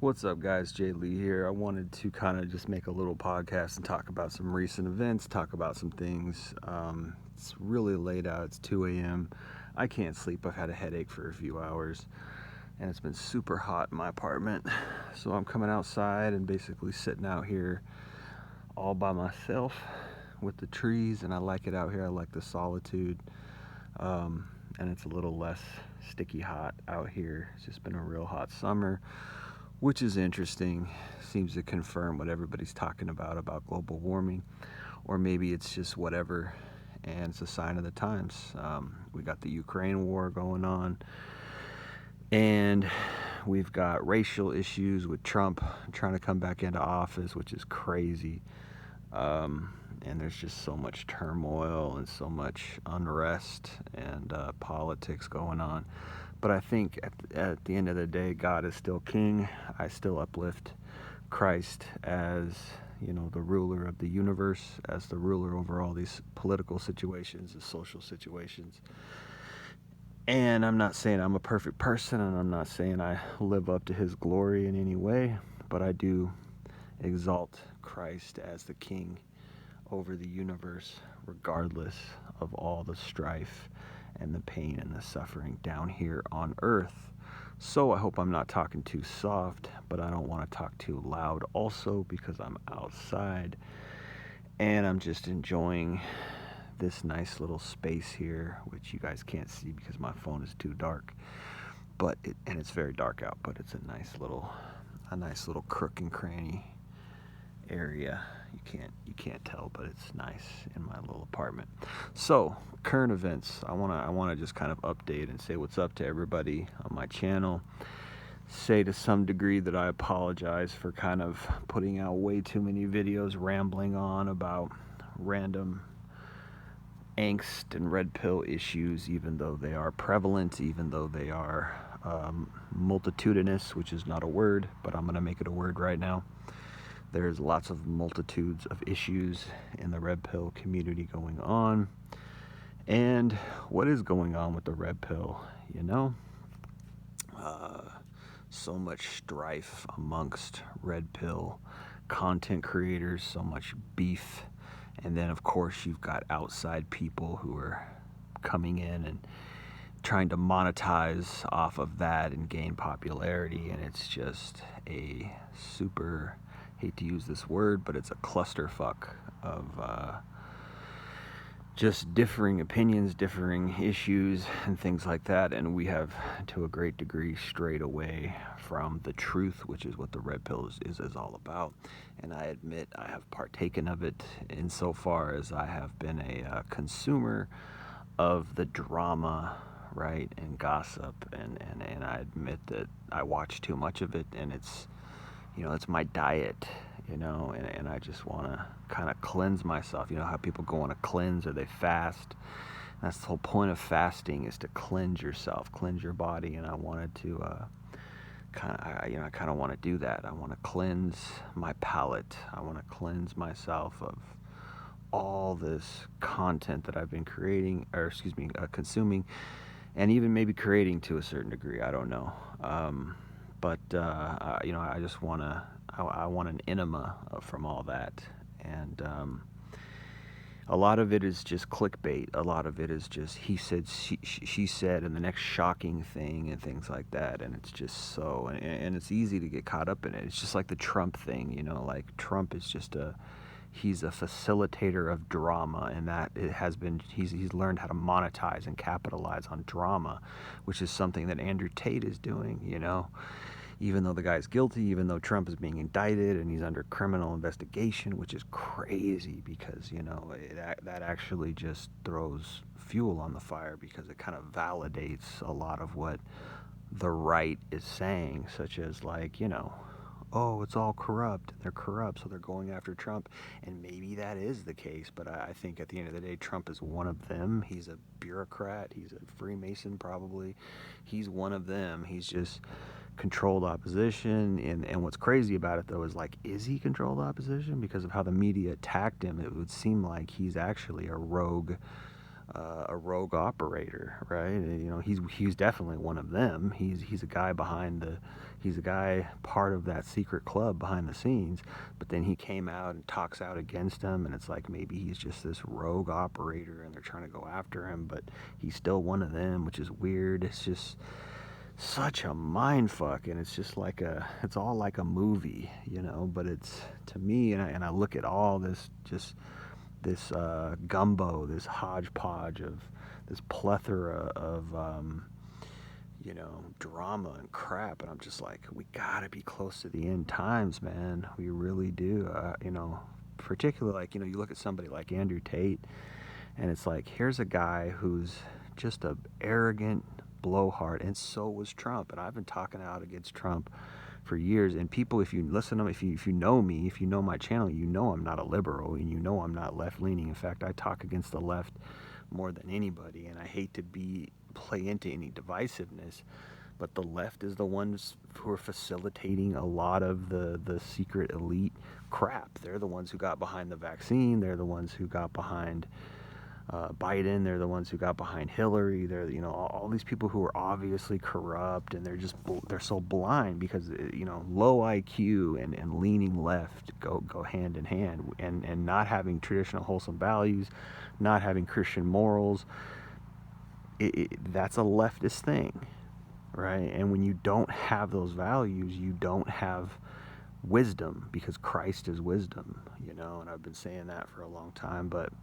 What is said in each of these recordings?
What's up, guys? Jay Lee here. I wanted to kind of just make a little podcast and talk about some recent events, talk about some things. It's really late out. It's 2 a.m. I can't sleep. I've had a headache for a few hours, and it's been super hot in my apartment. So I'm coming outside and basically sitting out here all by myself with the trees, and I like it out here. I like the solitude, and it's a little less sticky hot out here. It's just been a real hot summer, which is interesting. Seems to confirm what everybody's talking about global warming, or maybe it's just whatever, and it's a sign of the times. We got the Ukraine war going on, and we've got racial issues with Trump trying to come back into office, which is crazy. And there's just so much turmoil and so much unrest and politics going on. But I think at the end of the day, God is still king. I still uplift Christ as, the ruler of the universe, as the ruler over all these political situations, the social situations. And I'm not saying I'm a perfect person, and I'm not saying I live up to his glory in any way, but I do exalt Christ as the king over the universe, regardless of all the strife and the pain and the suffering down here on earth. So I hope I'm not talking too soft, but I don't want to talk too loud also, because I'm outside and I'm just enjoying this nice little space here, which you guys can't see because my phone is too dark. And it's very dark out, but it's a nice little crook and cranny area. You can't tell, but it's nice in my little apartment. So, current events. I wanna just kind of update and say what's up to everybody on my channel. Say to some degree that I apologize for kind of putting out way too many videos rambling on about random angst and red pill issues, even though they are prevalent, even though they are multitudinous, which is not a word, but I'm gonna make it a word right now. There's lots of multitudes of issues in the red pill community going on. And what is going on with the red pill? So much strife amongst red pill content creators, so much beef. And then, of course, you've got outside people who are coming in and trying to monetize off of that and gain popularity. And it's just a super, hate to use this word, but it's a clusterfuck of just differing opinions, differing issues, and things like that. And we have, to a great degree, strayed away from the truth, which is what the red pill is all about. And I admit I have partaken of it insofar as I have been a consumer of the drama, right, and gossip, and I admit that I watch too much of it, and it's my diet, and I just want to kind of cleanse myself. You know how people go on a cleanse or they fast? That's the whole point of fasting, is to cleanse yourself, cleanse your body, and I wanted to I kind of want to do that. I want to cleanse my palate. I want to cleanse myself of all this content that I've been consuming, and even maybe creating to a certain degree. I don't know. I just I want an enema from all that. And a lot of it is just clickbait. A lot of it is just he said, she said, and the next shocking thing and things like that. And it's just so, and it's easy to get caught up in it. It's just like the Trump thing, like Trump is just he's a facilitator of drama, and that it has been, he's learned how to monetize and capitalize on drama, which is something that Andrew Tate is doing, even though the guy's guilty, even though Trump is being indicted and he's under criminal investigation, which is crazy because, that actually just throws fuel on the fire, because it kind of validates a lot of what the right is saying, such as oh, it's all corrupt. They're corrupt, so they're going after Trump. And maybe that is the case, but I think at the end of the day, Trump is one of them. He's a bureaucrat. He's a Freemason, probably. He's one of them. He's just controlled opposition. And what's crazy about it, though, is he controlled opposition? Because of how the media attacked him, it would seem like he's actually a rogue a rogue operator, right? And, you know, he's definitely one of them. He's a guy he's a guy part of that secret club behind the scenes. But then he came out and talks out against him, and it's like maybe he's just this rogue operator, and they're trying to go after him, but he's still one of them, which is weird. It's just such a mind fuck, and it's just like it's all like a movie, you know. But it's, to me, and I look at all this just this gumbo, this hodgepodge of this plethora of you know, drama and crap, and I'm just like, we gotta be close to the end times, man. We really do. You know, particularly, like, you know, you look at somebody like Andrew Tate, and it's like, here's a guy who's just a arrogant blowhard, and so was Trump. And I've been talking out against Trump for years. And people, if you listen to me, if you know me, if you know my channel, you know I'm not a liberal, and you know I'm not left leaning. In fact, I talk against the left more than anybody, and I hate to play into any divisiveness. But the left is the ones who are facilitating a lot of the secret elite crap. They're the ones who got behind the vaccine. They're the ones who got behind Biden. They're the ones who got behind Hillary. They're, you know, all these people who are obviously corrupt, and they're so blind because, you know, low IQ and leaning left go hand in hand, and not having traditional wholesome values, not having Christian morals. That's a leftist thing, right? And when you don't have those values, you don't have wisdom, because Christ is wisdom, you know. And I've been saying that for a long time, but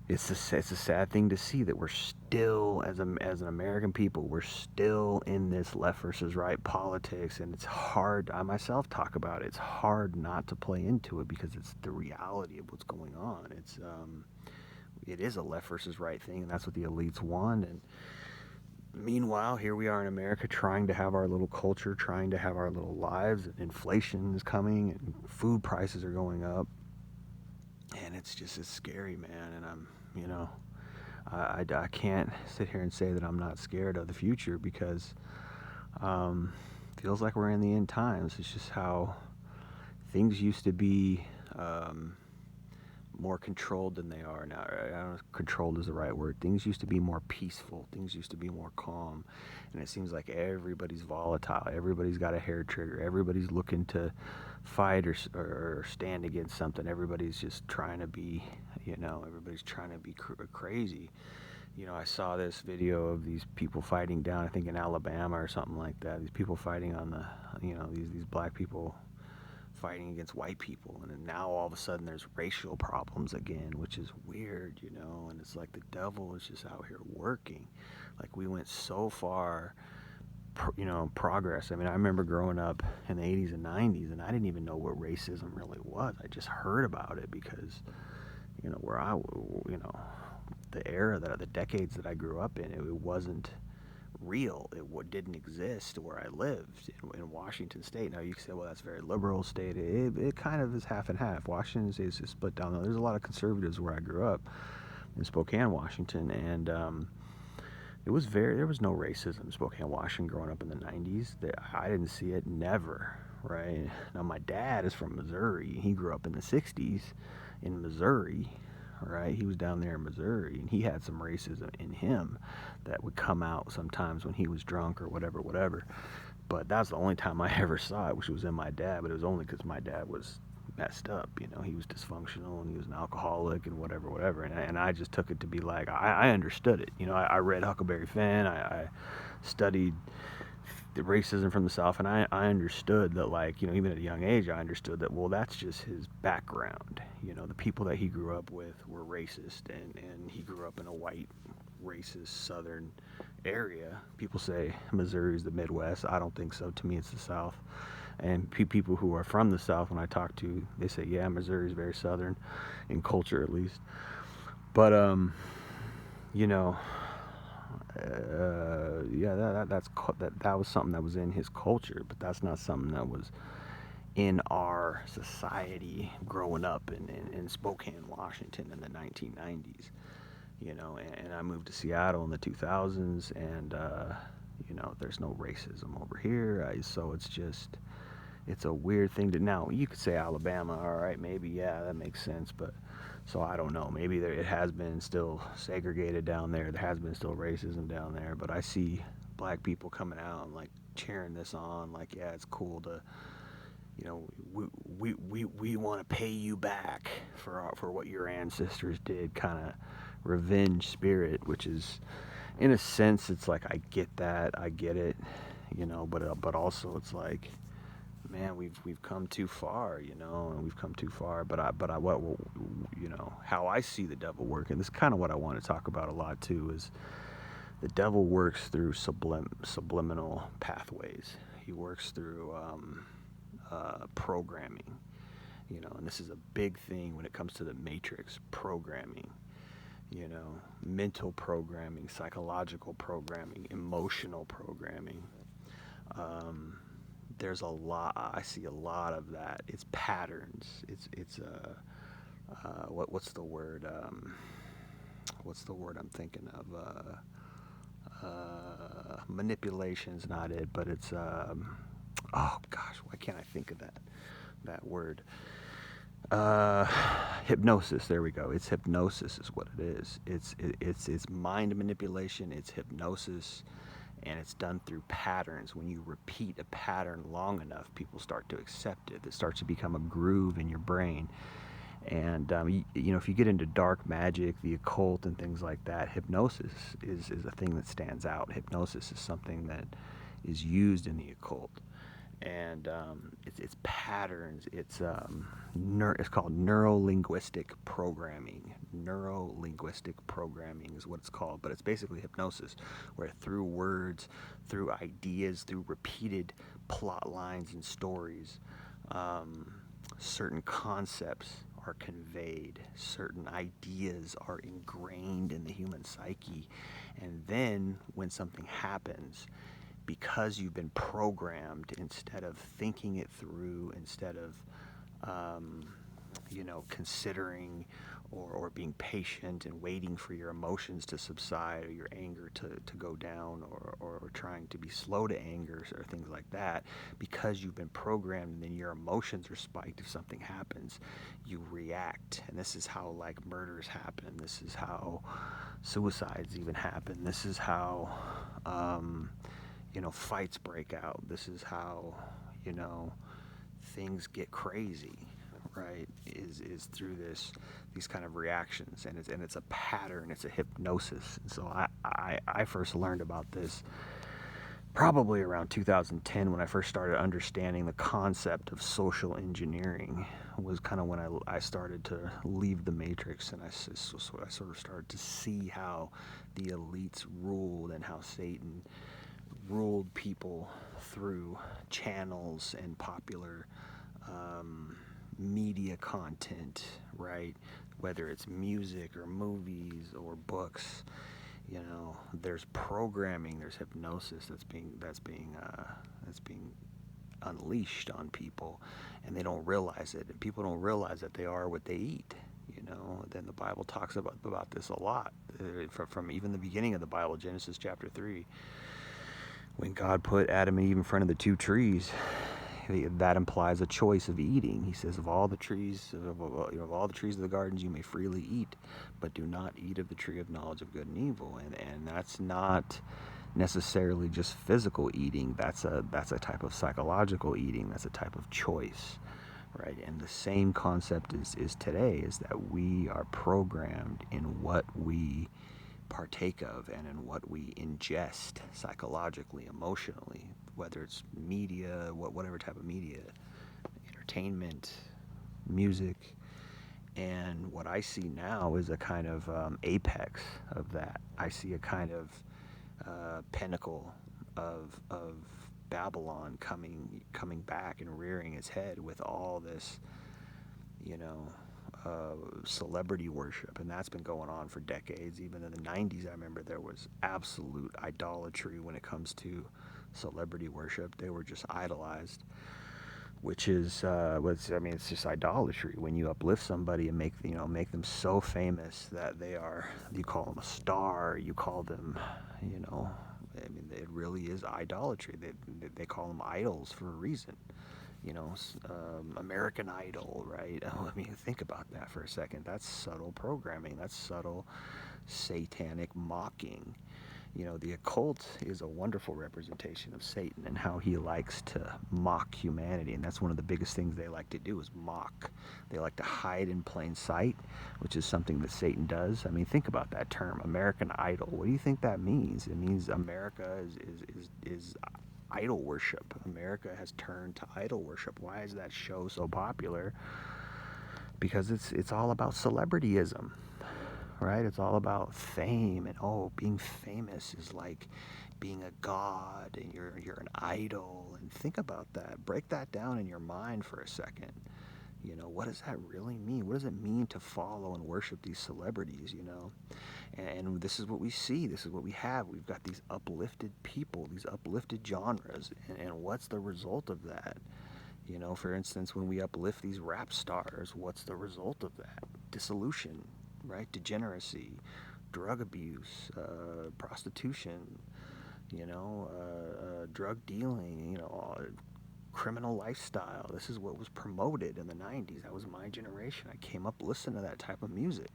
it's a sad thing to see that we're still, as an American people, we're still in this left versus right politics, and it's hard. I myself talk about it. It's hard not to play into it because it's the reality of what's going on. It is a left versus right thing, and that's what the elites want. And meanwhile, here we are in America trying to have our little culture, trying to have our little lives, and inflation is coming, and food prices are going up. And it's scary, man. And you know, I can't sit here and say that I'm not scared of the future, because feels like we're in the end times. It's just how things used to be more controlled than they are now. I don't know if controlled is the right word. Things used to be more peaceful. Things used to be more calm. And it seems like everybody's volatile. Everybody's got a hair trigger. Everybody's looking to fight or stand against something. Everybody's just trying to be, you know, everybody's trying to be crazy. You know, I saw this video of these people fighting down, I think in Alabama or something like that. These people fighting on the, you know, these black people fighting against white people, and then now all of a sudden there's racial problems again, which is weird, you know. And it's like the devil is just out here working. Like, we went so far, you know, progress. I mean, I remember growing up in the 80s and 90s, and I didn't even know what racism really was. I just heard about it because, you know, you know, the decades that I grew up in, it wasn't real. It didn't exist where I lived in Washington State. Now you can say, well, that's a very liberal state. It kind of is half and half. Washington State is split down. There's a lot of conservatives where I grew up in Spokane, Washington, and there was no racism in Spokane, Washington growing up in the 90s. I didn't see it, never, right? Now my dad is from Missouri. He grew up in the 60s in Missouri, right? He was down there in Missouri, and he had some racism in him that would come out sometimes when he was drunk or whatever. But that's the only time I ever saw it, which was in my dad. But it was only because my dad was messed up, you know. He was dysfunctional, and he was an alcoholic and whatever. And I just took it to be like, I understood it. You know, I read Huckleberry Finn. I studied the racism from the South, and I understood that, like, you know, even at a young age, I understood that, well, that's just his background. You know, the people that he grew up with were racist, and he grew up in a white, racist Southern area. People say Missouri's the Midwest. I don't think so. To me, it's the South. And people who are from the South, when I talk to, they say, yeah, Missouri's very Southern, in culture at least. But, you know, yeah, that was something that was in his culture, but that's not something that was in our society growing up in Spokane, Washington in the 1990s. You know, and I moved to Seattle in the 2000s, and you know, there's no racism over here. So it's a weird thing to, now you could say Alabama, all right, maybe, yeah, that makes sense, but So I don't know. Maybe it has been still segregated down there. There has been still racism down there. But I see black people coming out and like cheering this on. Like, yeah, it's cool to, you know, we want to pay you back for what your ancestors did. Kind of revenge spirit, which is, in a sense, it's like I get that. I get it. You know, but also it's like, man, we've come too far, you know, and we've come too far. What, you know, how I see the devil working. This is kind of what I want to talk about a lot too. Is the devil works through subliminal pathways. He works through programming, you know, and this is a big thing when it comes to the matrix programming. You know, mental programming, psychological programming, emotional programming. There's a lot. I see a lot of that. It's patterns. What's the word? What's the word I'm thinking of? Manipulation's not it, but it's oh gosh, why can't I think of that word? Hypnosis. There we go. It's hypnosis, is what it is. It's mind manipulation. It's hypnosis, and it's done through patterns. When you repeat a pattern long enough, people start to accept it. It starts to become a groove in your brain. And you know, if you get into dark magic, the occult, and things like that, hypnosis is a thing that stands out. Hypnosis is something that is used in the occult, and it's patterns. It's called neuro-linguistic programming. Neuro-linguistic programming is what it's called, but it's basically hypnosis, where through words, through ideas, through repeated plot lines and stories, certain concepts are conveyed, certain ideas are ingrained in the human psyche, and then when something happens, because you've been programmed, instead of thinking it through, instead of you know, considering or being patient and waiting for your emotions to subside or your anger to go down, or trying to be slow to anger or things like that, because you've been programmed, and then your emotions are spiked. If something happens, you react. And this is how like murders happen. This is how suicides even happen. This is how you know, fights break out. This is how, you know, things get crazy, right? Is through these kind of reactions, and it's a pattern. It's a hypnosis. And so I first learned about this probably around 2010, when I first started understanding the concept of social engineering. Was kind of when I started to leave the matrix, and I sort of started to see how the elites ruled, and how Satan ruled people through channels and popular media content, right? Whether it's music or movies or books, you know, there's programming, there's hypnosis that's being unleashed on people, and they don't realize it. And people don't realize that they are what they eat. You know, then the Bible talks about this a lot, from even the beginning of the Bible, Genesis chapter 3. When God put Adam and Eve in front of the two trees, that implies a choice of eating. He says, of all the trees, of all the trees of the gardens you may freely eat, but do not eat of the tree of knowledge of good and evil. And that's not necessarily just physical eating. That's a type of psychological eating. That's a type of choice, right? And the same concept is today, is that we are programmed in what we partake of, and in what we ingest psychologically, emotionally, whether it's media, whatever type of media, entertainment, music. And what I see now is a kind of apex of that. I see a kind of pinnacle of Babylon coming back and rearing its head with all this, you know, celebrity worship, and that's been going on for decades. Even in the 90s, I remember there was absolute idolatry when it comes to celebrity worship. They were just idolized, which is it's just idolatry. When you uplift somebody and make them so famous that you call them a star, you call them, you know, I mean, it really is idolatry. They call them idols for a reason. American Idol, right? Oh, I mean, think about that for a second. That's subtle programming. That's subtle satanic mocking. The occult is a wonderful representation of Satan and how he likes to mock humanity. And that's one of the biggest things they like to do is mock. They like to hide in plain sight, which is something that Satan does. I mean, think about that term, American Idol. What do you think that means? It means America is idol worship. America has turned to idol worship. Why is that show so popular? Because it's all about celebrityism, right? It's all about fame, and being famous is like being a god, and you're an idol. And think about that. Break that down in your mind for a second. What does that really mean? What does it mean to follow and worship these celebrities? And this is what we see. This is what we have. We've got these uplifted people, these uplifted genres, and what's the result of that? For instance, when we uplift these rap stars, what's the result of that? Dissolution, right? Degeneracy, drug abuse, prostitution, drug dealing, criminal lifestyle. This is what was promoted in the 90s. That was my generation. I came up listening to that type of music.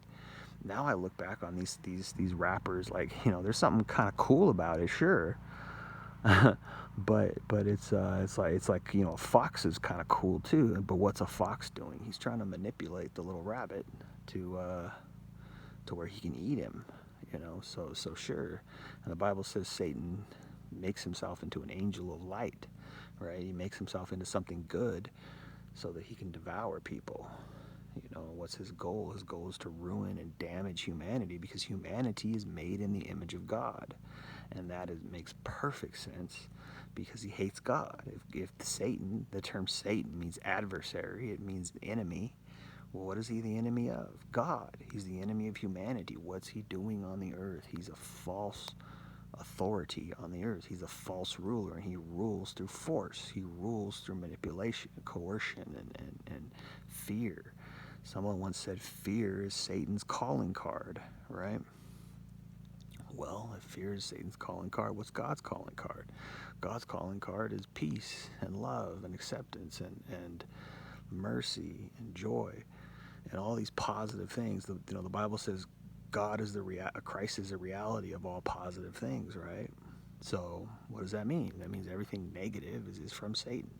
Now I look back on these rappers like, there's something kind of cool about it, sure. but it's like a fox is kind of cool too. But what's a fox doing? He's trying to manipulate the little rabbit to where he can eat him. So sure. And the Bible says Satan makes himself into an angel of light, right? He makes himself into something good so that he can devour people. What's his goal? His goal is to ruin and damage humanity, because humanity is made in the image of God. And that makes perfect sense, because he hates God. If Satan, the term Satan means adversary, it means enemy. Well, what is he the enemy of? God. He's the enemy of humanity. What's he doing on the earth? He's a false authority on the earth. He's a false ruler, and he rules through force. He rules through manipulation, coercion, and fear. Someone once said fear is Satan's calling card, right? Well, if fear is Satan's calling card, what's God's calling card? God's calling card is peace and love and acceptance and mercy and joy and all these positive things. The Bible says God is Christ is the reality of all positive things, right? So what does that mean? That means everything negative is from Satan.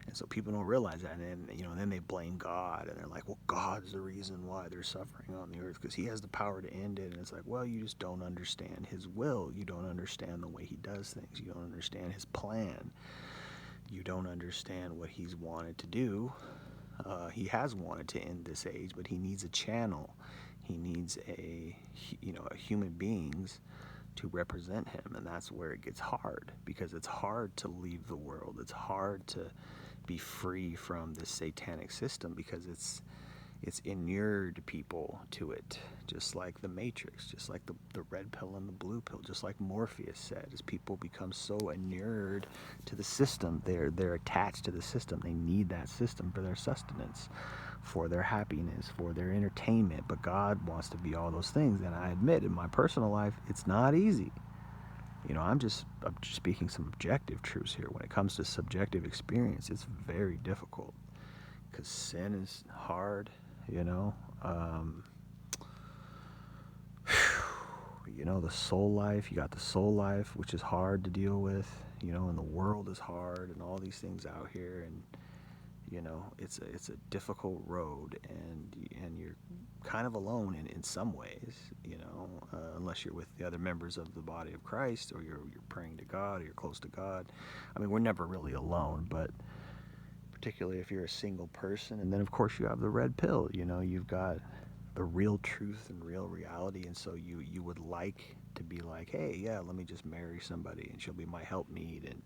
And so people don't realize that, and then they blame God, and they're like, well, God's the reason why they're suffering on the earth, because he has the power to end it. And it's like, well, you just don't understand his will. You don't understand the way he does things. You don't understand his plan. You don't understand what he's wanted to do. He has wanted to end this age, but he needs a channel. He needs a human beings to represent him, and that's where it gets hard, because it's hard to leave the world. It's hard to be free from this satanic system, because it's inured people to it, just like the Matrix, just like the red pill and the blue pill, just like Morpheus said. As people become so inured to the system, they're attached to the system. They need that system for their sustenance, for their happiness, for their entertainment. But God wants to be all those things, and I admit, in my personal life, it's not easy. I'm just speaking some objective truths here. When it comes to subjective experience, it's very difficult, because sin is hard. The soul life. You got the soul life, which is hard to deal with. And the world is hard, and all these things out here, and it's a difficult road, and you're kind of alone in some ways, unless you're with the other members of the body of Christ, or you're praying to God, or you're close to God. I mean, we're never really alone, but particularly if you're a single person. And then of course you have the red pill. You've got the real truth and real reality, and so you would like to be like, hey, yeah, let me just marry somebody, and she'll be my helpmeet, and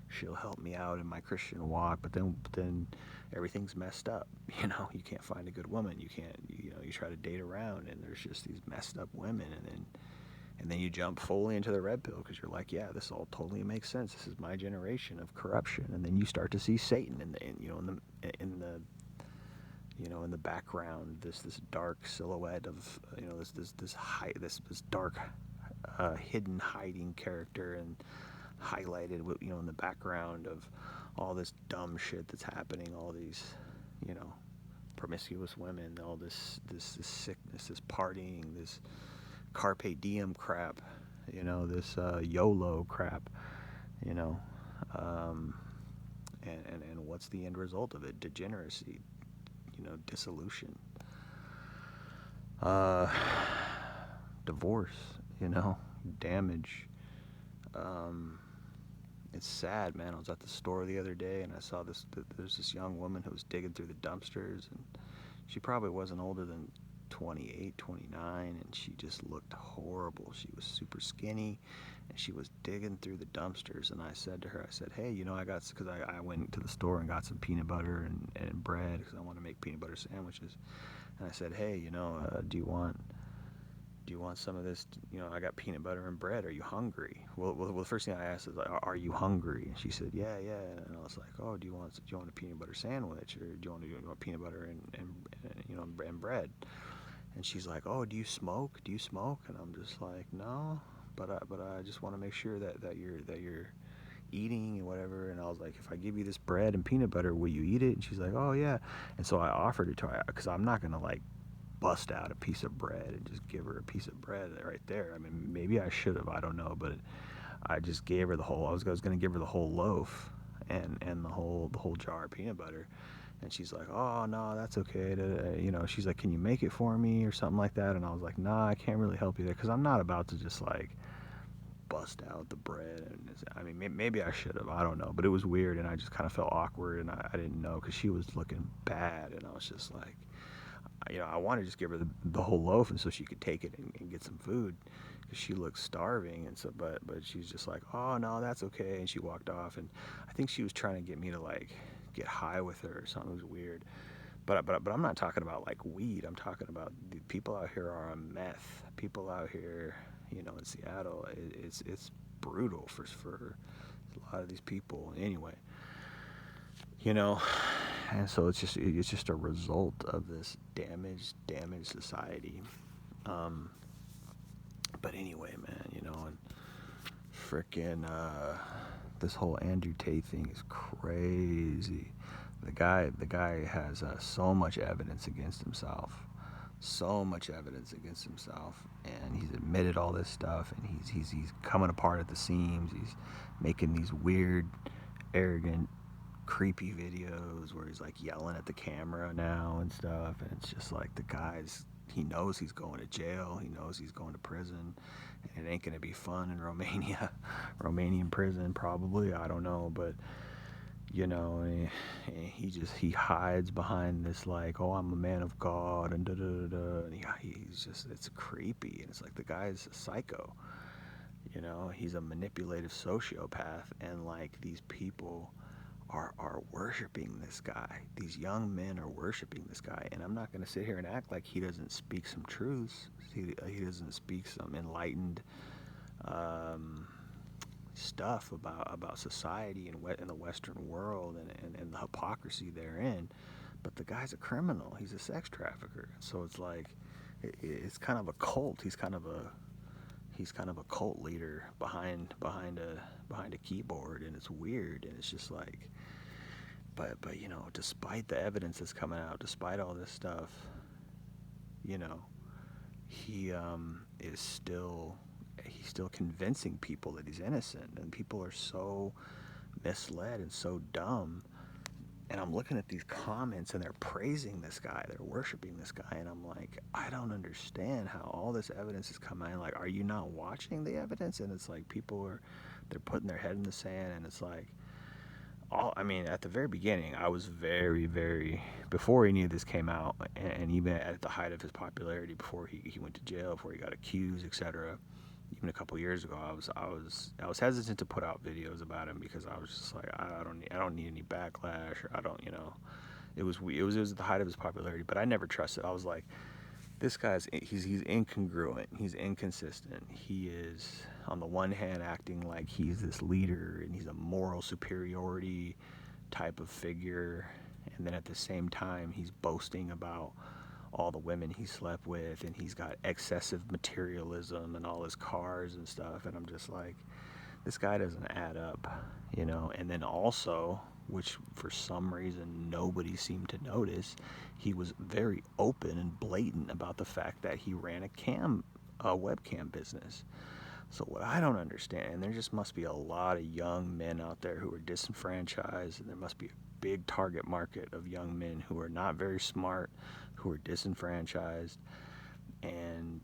she'll help me out in my Christian walk. But then everything's messed up. You can't find a good woman. You can't, you try to date around, and there's just these messed up women, and then you jump fully into the red pill, because you're like, yeah, this all totally makes sense. This is my generation of corruption. And then you start to see Satan in the background, this dark silhouette of this dark hidden hiding character, and highlighted with, in the background of all this dumb shit that's happening, all these, promiscuous women, all this sickness, this partying, this carpe diem crap, this YOLO crap, you know, um, and what's the end result of it? Degeneracy, dissolution, uh, divorce, damage. It's sad, man. I was at the store the other day and I saw there's this young woman who was digging through the dumpsters, and she probably wasn't older than 28, 29, and she just looked horrible. She was super skinny and she was digging through the dumpsters, and I said to her, hey, because I went to the store and got some peanut butter and bread because I want to make peanut butter sandwiches. And I said, hey, do you want some of this? I got peanut butter and bread. Are you hungry? Well, the first thing I asked is, like, are you hungry? And she said, yeah. And I was like, oh, do you want a peanut butter sandwich, or do you want peanut butter and bread? And she's like, oh, do you smoke? And I'm just like, no, but I just want to make sure that you're eating and whatever. And I was like, if I give you this bread and peanut butter, will you eat it? And she's like, oh yeah. And so I offered it to her, because I'm not gonna like bust out a piece of bread and just give her a piece of bread right there. I mean, maybe I should have, I don't know, but I just gave her the whole. I was gonna give her the whole loaf and the whole jar of peanut butter. And she's like, oh no, that's okay. She's like, can you make it for me or something like that? And I was like, nah, I can't really help you there, because I'm not about to just like bust out the bread. And I mean, maybe I should have, I don't know, but it was weird, and I just kind of felt awkward, and I didn't know, because she was looking bad, and I was just like, I wanted to just give her the whole loaf, and so she could take it and get some food, because she looked starving. And so, but she's just like, oh no, that's okay. And she walked off, and I think she was trying to get me to like get high with her or something. It was weird. But I'm not talking about like weed. I'm talking about the people out here are on meth. People out here, in Seattle, it's brutal for a lot of these people. Anyway, and so it's just a result of this damaged society. But anyway, man, and frickin' this whole Andrew Tate thing is crazy. The guy has so much evidence against himself, and he's admitted all this stuff, and he's coming apart at the seams. He's making these weird, arrogant, creepy videos where he's like yelling at the camera now and stuff, and it's just like he knows he's going to jail, he knows he's going to prison, and it ain't gonna be fun in Romania. Romanian prison probably, I don't know, but he hides behind this like, oh, I'm a man of God, and and he's just, it's creepy, and it's like the guy's a psycho. He's a manipulative sociopath, and like these people are worshiping this guy. These young men are worshiping this guy, and I'm not going to sit here and act like he doesn't speak some truths. He doesn't speak some enlightened stuff about society and the Western world and the hypocrisy therein. But the guy's a criminal. He's a sex trafficker. So it's like it's kind of a cult. He's kind of a cult leader behind a keyboard, and it's weird, and it's just like, but despite the evidence that's coming out, despite all this stuff, he is still convincing people that he's innocent, and people are so misled and so dumb. And I'm looking at these comments, and they're praising this guy, they're worshiping this guy, and I'm like, I don't understand how all this evidence is coming in. Like, are you not watching the evidence? And it's like they're putting their head in the sand, and it's like, at the very beginning, I was very, very, before any of this came out, and even at the height of his popularity, before he went to jail, before he got accused, etc. Even a couple years ago, I was hesitant to put out videos about him, because I was just like, I don't need any backlash, or I don't, it was at the height of his popularity, but I never trusted. I was like, this guy's he's incongruent, he's inconsistent. He is on the one hand acting like he's this leader and he's a moral superiority type of figure, and then at the same time he's boasting about all the women he slept with, and he's got excessive materialism and all his cars and stuff, and I'm just like, this guy doesn't add up, you know. And then also, which for some reason nobody seemed to notice, he was very open and blatant about the fact that he ran a webcam business. So what I don't understand, and there just must be a lot of young men out there who are disenfranchised, and there must be a big target market of young men who are not very smart, who are disenfranchised, and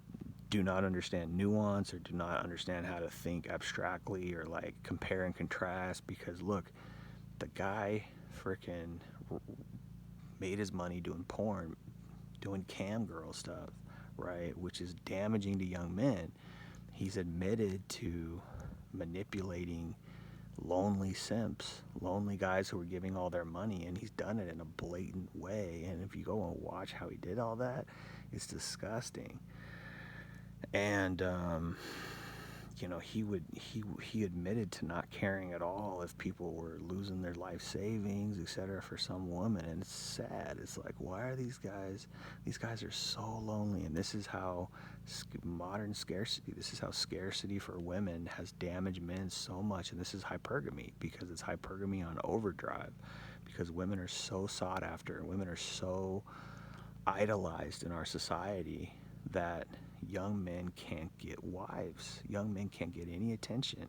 do not understand nuance or do not understand how to think abstractly or like compare and contrast. Because look, the guy freaking made his money doing porn, doing cam girl stuff, right, which is damaging to young men. He's admitted to manipulating lonely simps, lonely guys who are giving all their money, and he's done it in a blatant way. And if you go and watch how he did all that, it's disgusting. And you know, he admitted to not caring at all if people were losing their life savings, etc., for some woman. And it's sad. It's like, why are these guys are so lonely. And this is how modern scarcity, this is how scarcity for women has damaged men so much. And this is hypergamy, because it's hypergamy on overdrive, because women are so sought after and women are so idolized in our society that young men can't get wives. Young men can't get any attention.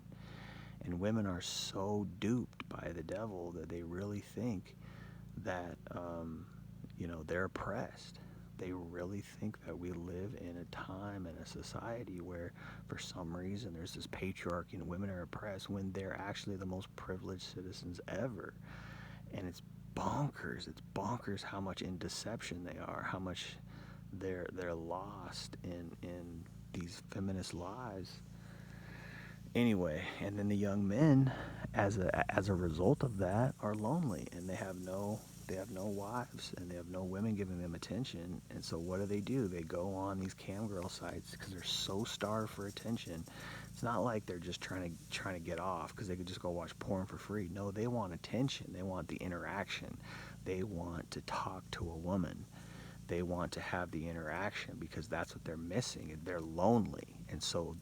And women are so duped by the devil that they really think that, you know, they're oppressed. They really think that we live in a time and a society where, for some reason, there's this patriarchy and women are oppressed when they're actually the most privileged citizens ever. And it's bonkers. It's bonkers how much in deception they are, how much they're lost in these feminist lies. Anyway, and then the young men, as a result of that, are lonely, and they have no wives, and they have no women giving them attention. And so what do? They go on these cam girl sites because they're so starved for attention. It's not like they're just trying to get off because they could just go watch porn for free. No, they want attention. They want the interaction. They want to talk to a woman. They want to have the interaction because that's what they're missing. They're lonely. And so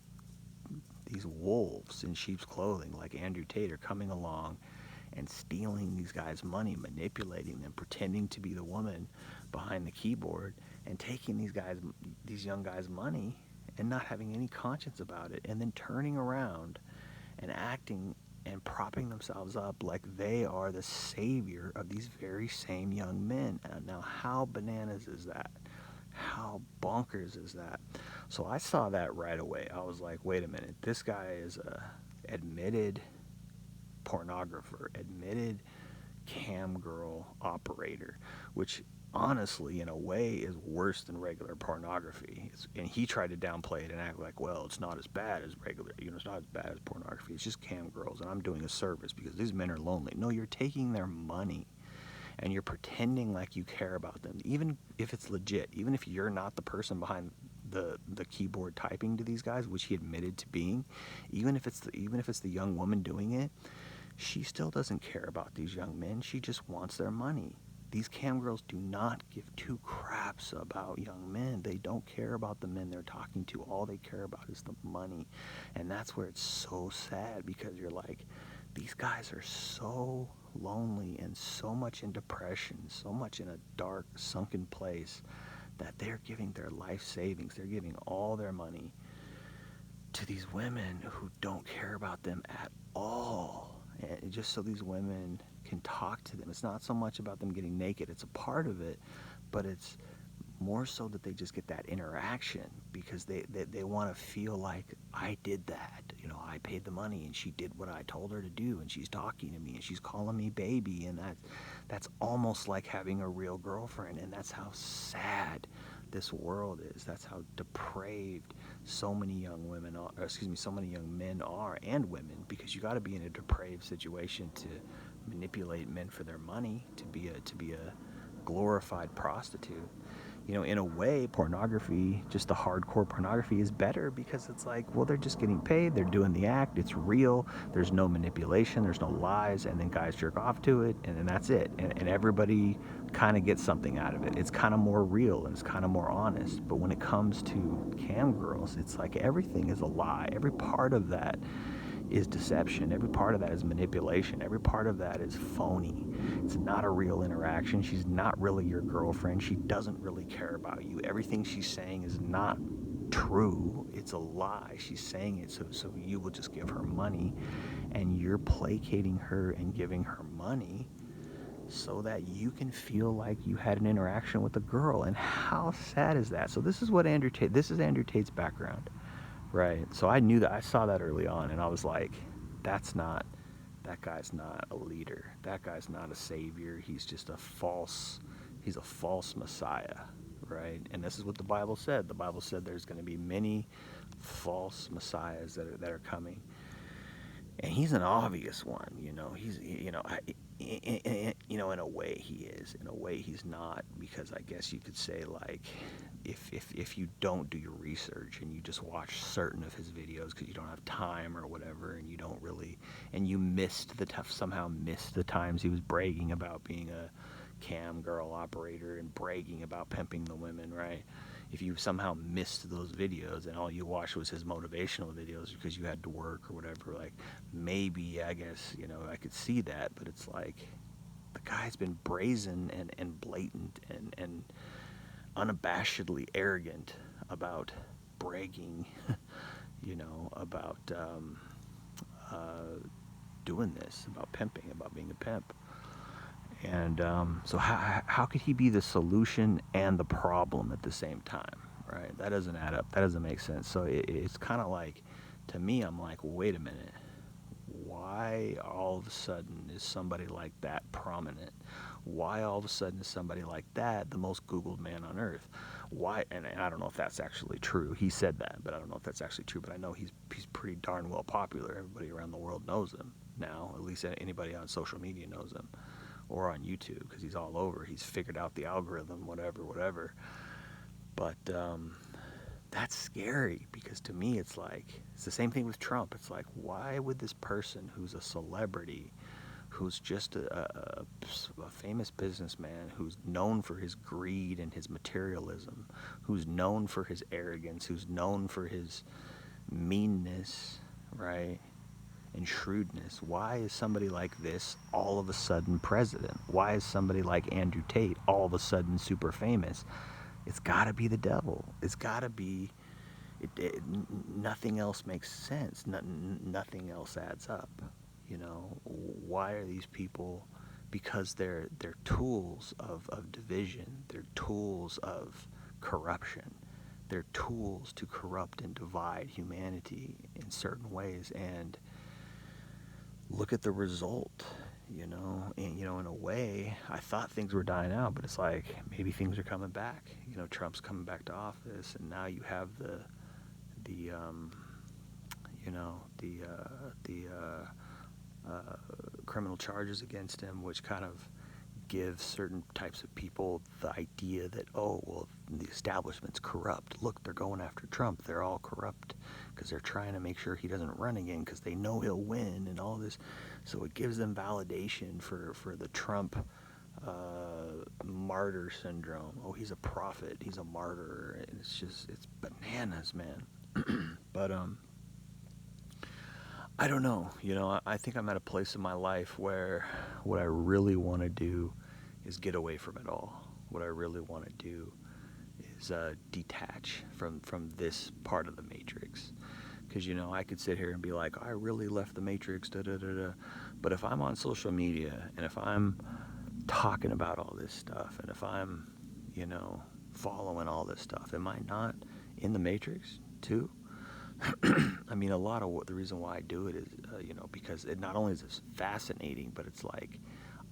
these wolves in sheep's clothing like Andrew Tate are coming along and stealing these guys' money, manipulating them, pretending to be the woman behind the keyboard, and taking these young guys' money and not having any conscience about it, and then turning around and acting and propping themselves up like they are the savior of these very same young men. Now, how bananas is that? How bonkers is that? So I saw that right away. I was like, wait a minute, this guy is a admitted pornographer, admitted cam girl operator, which honestly, in a way, is worse than regular pornography. And he tried to downplay it and act like, well, it's not as bad as regular, it's not as bad as pornography. It's just cam girls, and I'm doing a service because these men are lonely. No, you're taking their money, and you're pretending like you care about them, even if it's legit, even if you're not the person behind the keyboard typing to these guys, which he admitted to being, even if it's the young woman doing it, she still doesn't care about these young men. She just wants their money. These cam girls do not give two craps about young men. They don't care about the men they're talking to. All they care about is the money. And that's where it's so sad, because you're like, these guys are so lonely and so much in depression, so much in a dark, sunken place, that they're giving their life savings, they're giving all their money to these women who don't care about them at all. And just so these women can talk to them. It's not so much about them getting naked. It's a part of it, but it's more so that they just get that interaction, because they want to feel like, I did that. I paid the money and she did what I told her to do, and she's talking to me and she's calling me baby, and that's almost like having a real girlfriend. And that's how sad this world is. That's how depraved so many young women are, so many young men are, and women, because you got to be in a depraved situation to manipulate men for their money, to be a glorified prostitute. In a way, pornography, just the hardcore pornography, is better, because it's like, well, they're just getting paid, they're doing the act, it's real, there's no manipulation, there's no lies, and then guys jerk off to it, and then that's it. And everybody kind of gets something out of it. It's kind of more real, and it's kind of more honest. But when it comes to cam girls, it's like everything is a lie. Every part of that is deception. Every part of that is manipulation. Every part of that is phony. It's not a real interaction. She's not really your girlfriend. She doesn't really care about you. Everything she's saying is not true. It's a lie. She's saying it so you will just give her money, and you're placating her and giving her money so that you can feel like you had an interaction with a girl. And how sad is that? So this is Andrew Tate's background, right? So I knew that. I saw that early on, and I was like, that guy's not a leader. That guy's not a savior. He's a false Messiah, right? And this is what the Bible said. The Bible said there's going to be many false messiahs that are coming. And he's an obvious one, in a way he is. In a way he's not, because I guess you could say, like, if you don't do your research and you just watch certain of his videos because you don't have time or whatever, and you somehow missed the times he was bragging about being a cam girl operator and bragging about pimping the women, right? If you somehow missed those videos and all you watched was his motivational videos because you had to work or whatever, like, maybe, I guess, I could see that, but it's like, the guy's been brazen and blatant and unabashedly arrogant about bragging, about doing this, about pimping, about being a pimp. And so how could he be the solution and the problem at the same time, right? That doesn't add up. That doesn't make sense. So it's kind of like, to me, I'm like, well, wait a minute. Why all of a sudden is somebody like that prominent? Why all of a sudden is somebody like that the most Googled man on earth? Why? And I don't know if that's actually true. He said that, but I don't know if that's actually true. But I know he's pretty darn well popular. Everybody around the world knows him now. At least anybody on social media knows him. Or on YouTube, because he's all over. He's figured out the algorithm, whatever. But that's scary, because to me it's like, it's the same thing with Trump. It's like, why would this person who's a celebrity, who's just a famous businessman, who's known for his greed and his materialism, who's known for his arrogance, who's known for his meanness, right? And shrewdness, why is somebody like this all of a sudden president? Why is somebody like Andrew Tate all of a sudden super famous? It's got to be the devil. It's got to be. Nothing else makes sense. Nothing else adds up. Why are these people? Because they're tools of division. They're tools of corruption. They're tools to corrupt and divide humanity in certain ways. And look at the result, in a way, I thought things were dying out, but it's like, maybe things are coming back. Trump's coming back to office, and now you have the criminal charges against him, which kind of give certain types of people the idea that, oh, well, the establishment's corrupt. Look, they're going after Trump. They're all corrupt because they're trying to make sure he doesn't run again because they know he'll win and all this. So it gives them validation for the Trump martyr syndrome. Oh, he's a prophet. He's a martyr. And it's bananas, man. But I don't know. I think I'm at a place in my life where what I really want to do is get away from it all. What I really want to do is detach from this part of the Matrix. Because, I could sit here and be like, I really left the Matrix, da-da-da-da. But if I'm on social media, and if I'm talking about all this stuff, and if I'm, following all this stuff, am I not in the Matrix too? I mean, a lot of the reason why I do it is, because it not only is this fascinating, but it's like,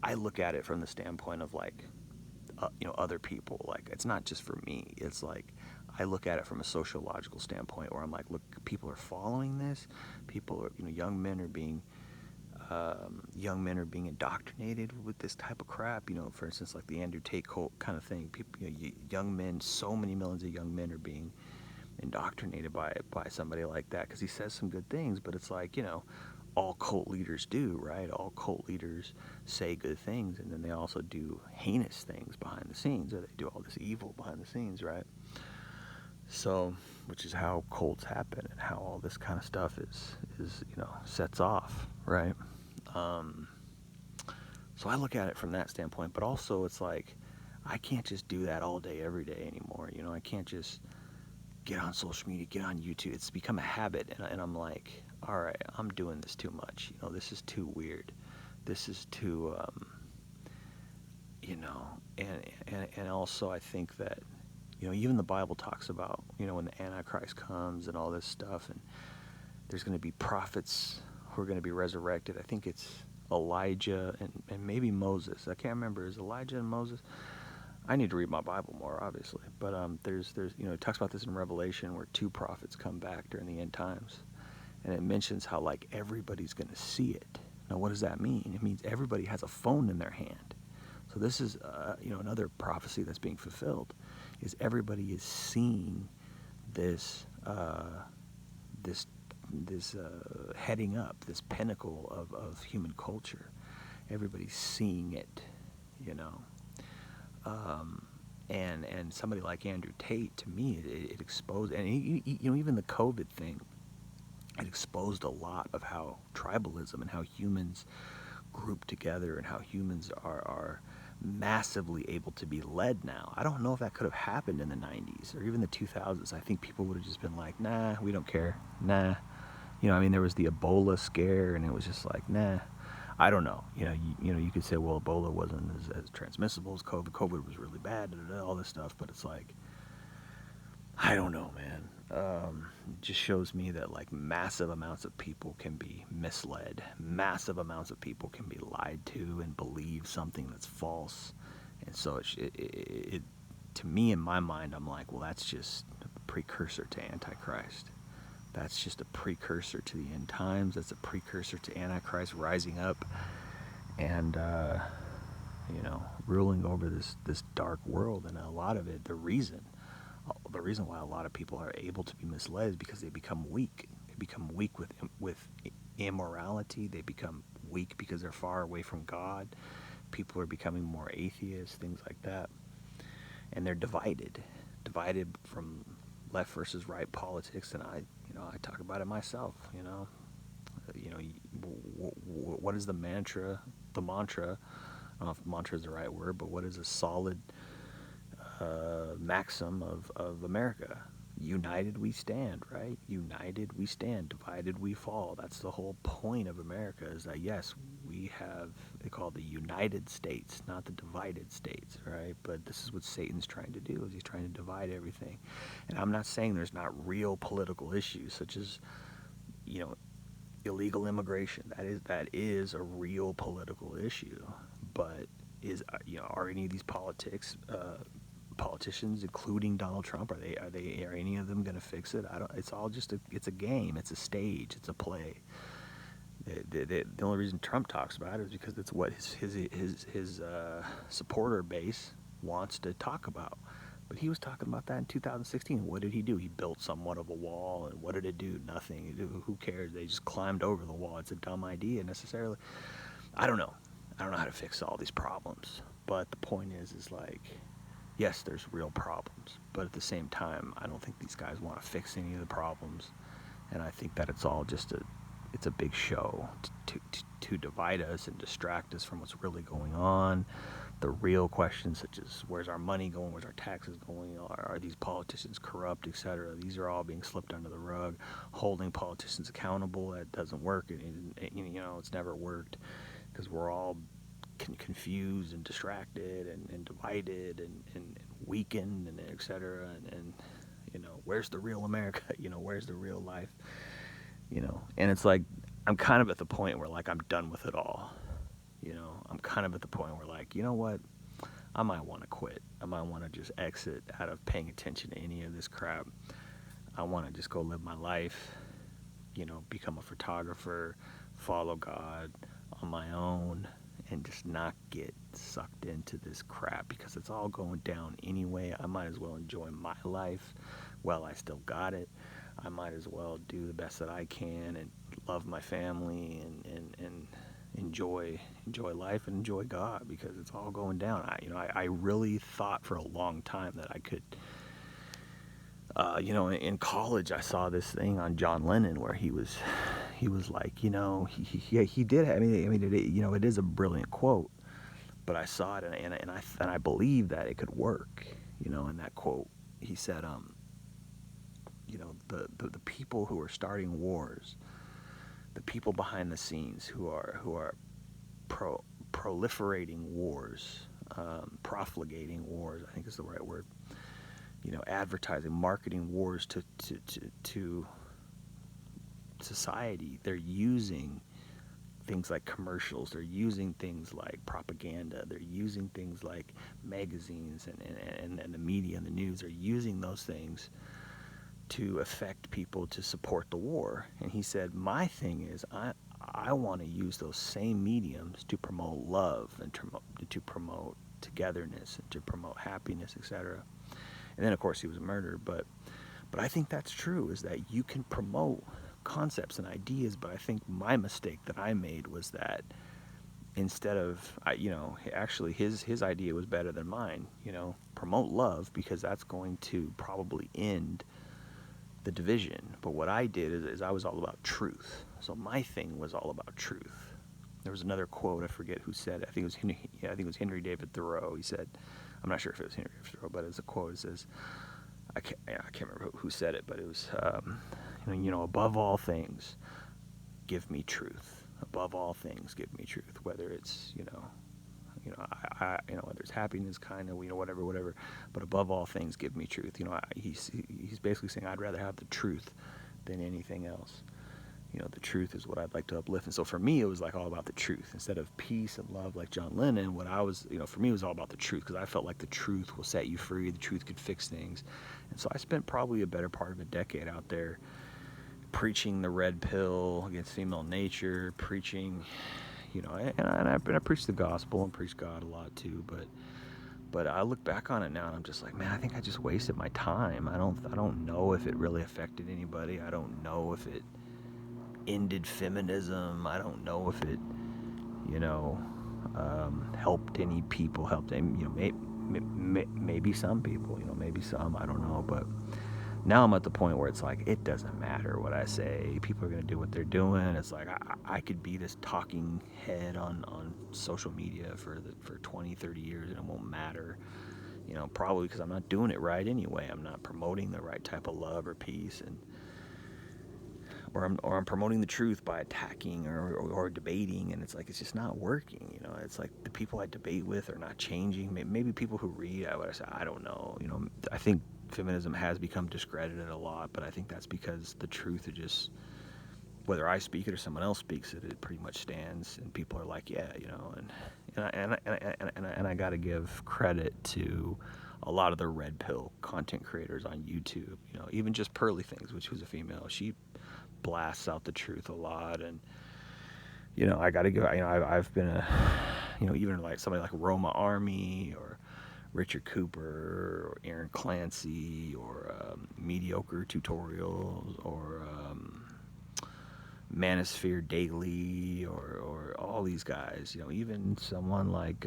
I look at it from the standpoint of like, other people. Like, it's not just for me. It's like, I look at it from a sociological standpoint where I'm like, look, people are following this. People are, young men are being indoctrinated with this type of crap. For instance, like the Andrew Tate cult kind of thing. People, young men, so many millions of young men are being indoctrinated by somebody like that because he says some good things, but it's like, all cult leaders do, right? All cult leaders say good things, and then they also do heinous things behind the scenes, or they do all this evil behind the scenes, right? So, which is how cults happen and how all this kind of stuff is sets off, right? Um, so I look at it from that standpoint, but also it's like I can't just do that all day, every day anymore. I can't just get on social media, get on YouTube. It's become a habit, and I'm like, all right, I'm doing this too much. This is too weird. This is too, and also I think that, even the Bible talks about, when the Antichrist comes and all this stuff, and there's going to be prophets who are going to be resurrected. I think it's Elijah and maybe Moses. I can't remember. Is Elijah and Moses? I need to read my Bible more, obviously. But there's it talks about this in Revelation where two prophets come back during the end times, and it mentions how like everybody's going to see it. Now, what does that mean? It means everybody has a phone in their hand. So this is another prophecy that's being fulfilled, is everybody is seeing this heading up, this pinnacle of human culture. Everybody's seeing it, you know. And somebody like Andrew Tate, to me, it exposed, and even the COVID thing, it exposed a lot of how tribalism and how humans group together and how humans are massively able to be led now. I don't know if that could have happened in the 90s or even the 2000s. I think people would have just been like, nah, we don't care. Nah. There was the Ebola scare, and it was just like, nah. I don't know. You could say, well, Ebola wasn't as transmissible as COVID. COVID was really bad, all this stuff. But it's like, I don't know, man. It just shows me that like massive amounts of people can be misled. Massive amounts of people can be lied to and believe something that's false. And so it to me, in my mind, I'm like, well, that's just a precursor to Antichrist. That's just a precursor to the end times. That's a precursor to Antichrist rising up and, ruling over this dark world. And a lot of it, the reason why a lot of people are able to be misled is because they become weak. They become weak with immorality. They become weak because they're far away from God. People are becoming more atheists, things like that. And they're divided from left versus right politics. And I talk about it myself. What is the mantra? I don't know if mantra is the right word, but what is a solid maxim of America? United we stand, right? United we stand, divided we fall. That's the whole point of America, is that yes, we have, they call it the United States, not the divided states, right? But this is what Satan's trying to do, is he's trying to divide everything. And I'm not saying there's not real political issues, such as, illegal immigration. That is a real political issue. But are any of these politicians, including Donald Trump, are any of them going to fix it? I don't. It's all just it's a game. It's a stage. It's a play. The only reason Trump talks about it is because it's what his supporter base wants to talk about. But he was talking about that in 2016. What did he do? He built somewhat of a wall, and what did it do? Nothing. Who cares? They just climbed over the wall. It's a dumb idea necessarily. I don't know. I don't know how to fix all these problems. But the point is like, yes, there's real problems. But at the same time, I don't think these guys want to fix any of the problems. And I think that it's all just it's a big show to divide us and distract us from what's really going on. The real questions, such as where's our money going, where's our taxes going, are these politicians corrupt, etc. These are all being slipped under the rug. Holding politicians accountable, that doesn't work. It's never worked, because we're all confused and distracted and divided and weakened and etc. And where's the real America? Where's the real life? And it's like, I'm kind of at the point where like I'm done with it all. I'm kind of at the point where like, you know what? I might want to quit. I might want to just exit out of paying attention to any of this crap. I want to just go live my life, become a photographer, follow God on my own, and just not get sucked into this crap, because it's all going down anyway. I might as well enjoy my life while I still got it. I might as well do the best that I can and love my family and enjoy life and enjoy God, because it's all going down. I really thought for a long time that I could In college, I saw this thing on John Lennon where he was like, he did. It is a brilliant quote, but I saw it and I believe that it could work. In that quote, he said, the people who are starting wars, the people behind the scenes who are proliferating wars, profligating wars, I think is the right word. Advertising, marketing wars to society. They're using things like commercials. They're using things like propaganda. They're using things like magazines and the media and the news. They're using those things to affect people to support the war. And he said, my thing is, I want to use those same mediums to promote love and to promote togetherness and to promote happiness, etc. And then, of course, he was murdered. But I think that's true, is that you can promote concepts and ideas. But I think my mistake that I made was that instead of, actually his idea was better than mine. Promote love, because that's going to probably end the division. But what I did is I was all about truth. So my thing was all about truth. There was another quote, I forget who said it. I think it was Henry David Thoreau. He said, I'm not sure if it was Henry David Thoreau, but as a quote, it says, I can't remember who said it, but it was, above all things, give me truth. Above all things, give me truth. Whether it's, whether it's happiness, kind of, whatever. But above all things, give me truth. He's basically saying I'd rather have the truth than anything else. The truth is what I'd like to uplift. And so for me, it was like all about the truth. Instead of peace and love like John Lennon, what I was, for me, it was all about the truth, because I felt like the truth will set you free. The truth could fix things. And so I spent probably a better part of a decade out there preaching the red pill against female nature, preaching, and I preached the gospel and preached God a lot too, but I look back on it now and I'm just like, man, I think I just wasted my time. I don't know if it really affected anybody. I don't know if it ended feminism. I don't know if it, helped any people, maybe some people, maybe some, I don't know. But now I'm at the point where it's like, it doesn't matter what I say. People are going to do what they're doing. It's like, I could be this talking head on social media for 20, 30 years and it won't matter. Probably because I'm not doing it right anyway. I'm not promoting the right type of love or peace, or I'm promoting the truth by attacking or debating, and it's like, it's just not working. It's like the people I debate with are not changing. Maybe people who read, I don't know. I think feminism has become discredited a lot, but I think that's because the truth is just, whether I speak it or someone else speaks it, it pretty much stands, and people are like, yeah, and I got to give credit to a lot of the red pill content creators on YouTube. Even just Pearly Things, which was a female, she blasts out the truth a lot. And I gotta go. I've been even like somebody like Roma Army or Richard Cooper or Aaron Clancy or Mediocre Tutorials or Manosphere Daily or all these guys. Even someone like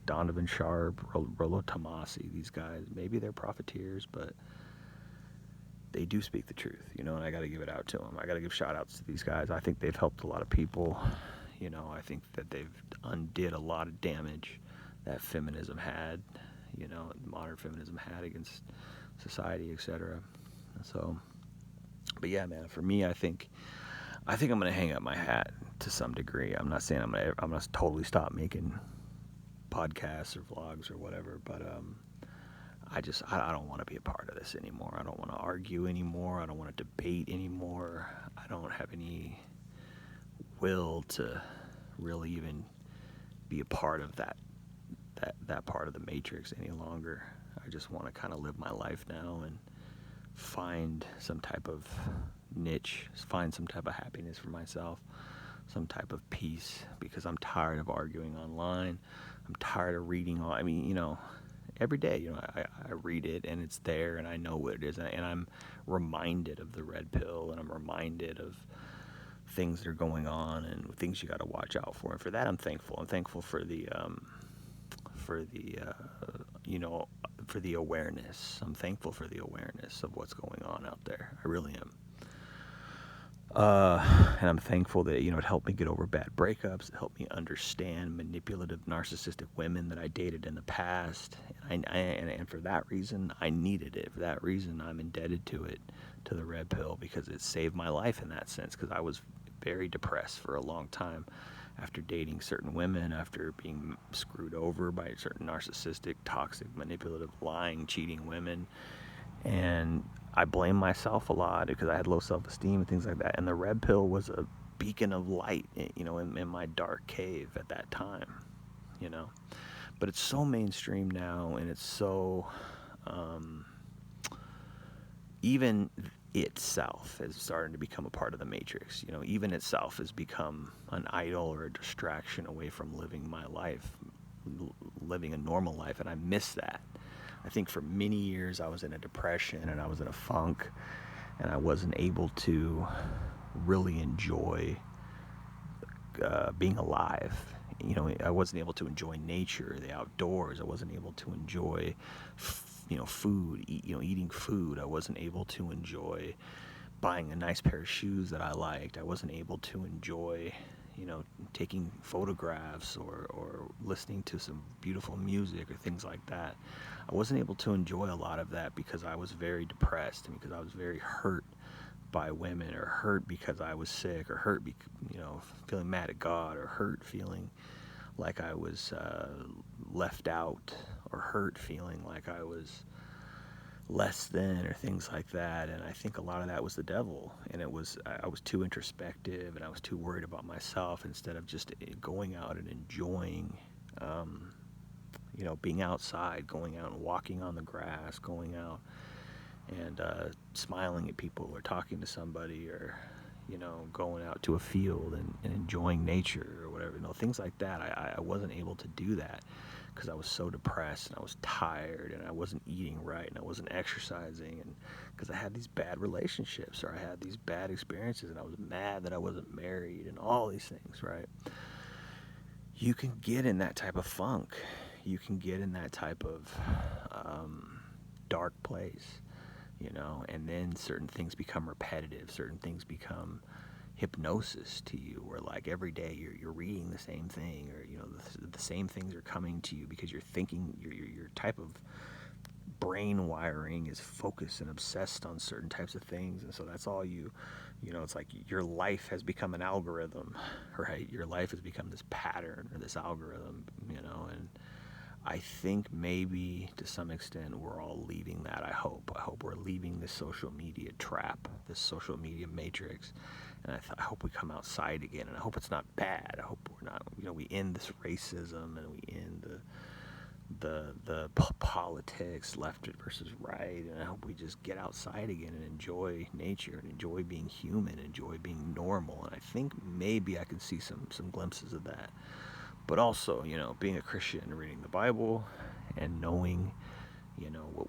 Donovan Sharp, Rollo Tomasi. These guys, maybe they're profiteers, but they do speak the truth, and I got to give it out to them. I got to give shout outs to these guys. I think they've helped a lot of people. I think that they've undid a lot of damage that feminism had, modern feminism had against society, etc. So, but yeah, man, for me, I think I'm going to hang up my hat to some degree. I'm not saying I'm going to totally stop making podcasts or vlogs or whatever, but I don't want to be a part of this anymore. I don't want to argue anymore. I don't want to debate anymore. I don't have any will to really even be a part of that part of the matrix any longer. I just want to kind of live my life now and find some type of niche, find some type of happiness for myself, some type of peace, because I'm tired of arguing online. I'm tired of reading every day, I read it and it's there and I know what it is, and I'm reminded of the red pill, and I'm reminded of things that are going on and things you got to watch out for. And for that, I'm thankful. I'm thankful for the for the awareness. I'm thankful for the awareness of what's going on out there. I really am. And I'm thankful that, it helped me get over bad breakups. It helped me understand manipulative, narcissistic women that I dated in the past. And for that reason, I needed it. For that reason, I'm indebted to it, to the red pill, because it saved my life in that sense. Because I was very depressed for a long time after dating certain women, after being screwed over by certain narcissistic, toxic, manipulative, lying, cheating women. And I blamed myself a lot because I had low self-esteem and things like that. And the red pill was a beacon of light, in my dark cave at that time, But it's so mainstream now, and it's so, even itself is starting to become a part of the matrix. Even itself has become an idol or a distraction away from living my life, living a normal life, and I miss that. I think for many years I was in a depression and I was in a funk, and I wasn't able to really enjoy being alive. I wasn't able to enjoy nature, the outdoors. I wasn't able to enjoy, food, eating food. I wasn't able to enjoy buying a nice pair of shoes that I liked. I wasn't able to enjoy, taking photographs or listening to some beautiful music or things like that. I wasn't able to enjoy a lot of that because I was very depressed and because I was very hurt by women, or hurt because I was sick, or hurt, feeling mad at God, or hurt feeling like I was left out, or hurt feeling like I was less than, or things like that. And I think a lot of that was the devil, and I was too introspective, and I was too worried about myself instead of just going out and enjoying being outside, going out and walking on the grass, going out and smiling at people, or talking to somebody, or going out to a field and enjoying nature or whatever, things like that. I wasn't able to do that because I was so depressed, and I was tired, and I wasn't eating right, and I wasn't exercising, and because I had these bad relationships, or I had these bad experiences, and I was mad that I wasn't married, and all these things, right? You can get in that type of funk. You can get in that type of dark place, and then certain things become repetitive. Certain things become hypnosis to you, where like every day you're reading the same thing, or the same things are coming to you because you're thinking, your type of brain wiring is focused and obsessed on certain types of things, and so that's all it's like your life has become an algorithm, right? Your life has become this pattern or this algorithm, and I think maybe to some extent we're all leaving that. I hope we're leaving this social media trap, this social media matrix, and I hope we come outside again, and I hope it's not bad. I hope we're not, we end this racism, and we end the politics, left versus right, and I hope we just get outside again and enjoy nature, and enjoy being human, enjoy being normal. And I think maybe I can see some glimpses of that. But also, being a Christian and reading the Bible and knowing,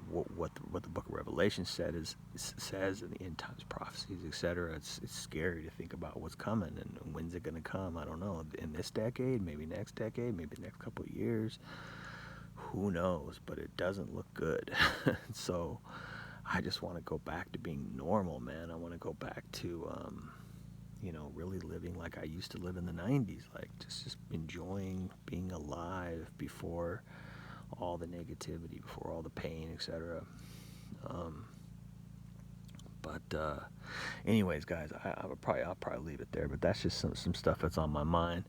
what the Book of Revelation says in the end times prophecies, etc. It's scary to think about what's coming, and when's it going to come. I don't know. In this decade, maybe next decade, maybe the next couple of years. Who knows? But it doesn't look good. So I just want to go back to being normal, man. I want to go back to really living like I used to live in the 90s, like just enjoying being alive before all the negativity, before all the pain, etc. Anyways, guys, I'll probably leave it there, but that's just some stuff that's on my mind.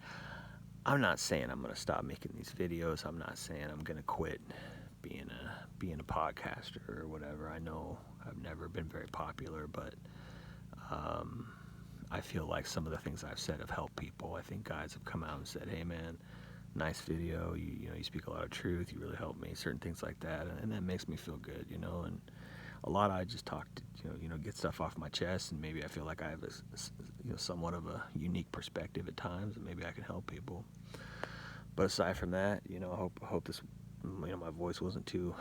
I'm not saying I'm going to stop making these videos. I'm not saying I'm going to quit being a podcaster or whatever. I know I've never been very popular, but I feel like some of the things I've said have helped people. I think guys have come out and said, "Hey, man, nice video. You speak a lot of truth. You really helped me." Certain things like that, and that makes me feel good, And a lot I just talk to, get stuff off my chest, and maybe I feel like I have somewhat of a unique perspective at times, and maybe I can help people. But aside from that, I hope this, my voice wasn't too,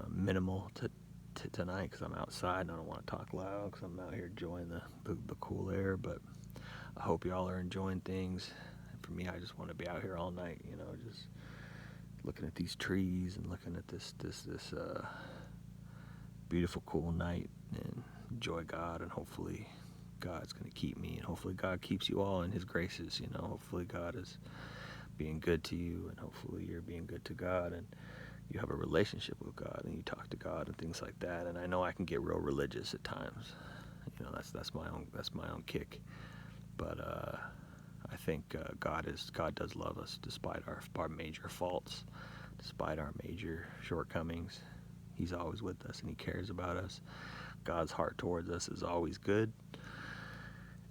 minimal to tonight, because I'm outside and I don't want to talk loud because I'm out here enjoying the cool air. But I hope y'all are enjoying things. For me, I just want to be out here all night, just looking at these trees and looking at this beautiful, cool night, and enjoy God, and hopefully God's going to keep me, and hopefully God keeps you all in his graces. Hopefully God is being good to you, and hopefully you're being good to God, and you have a relationship with God, and you talk to God and things like that. And I know I can get real religious at times. That's my own kick. But I think God does love us despite our major faults, despite our major shortcomings. He's always with us, and he cares about us. God's heart towards us is always good,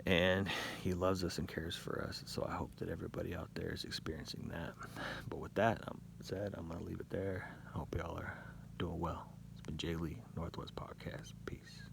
and he loves us and cares for us. And so I hope that everybody out there is experiencing that. But with that said, I'm going to leave it there. I hope y'all are doing well. It's been Jay Lee, Northwest Podcast. Peace.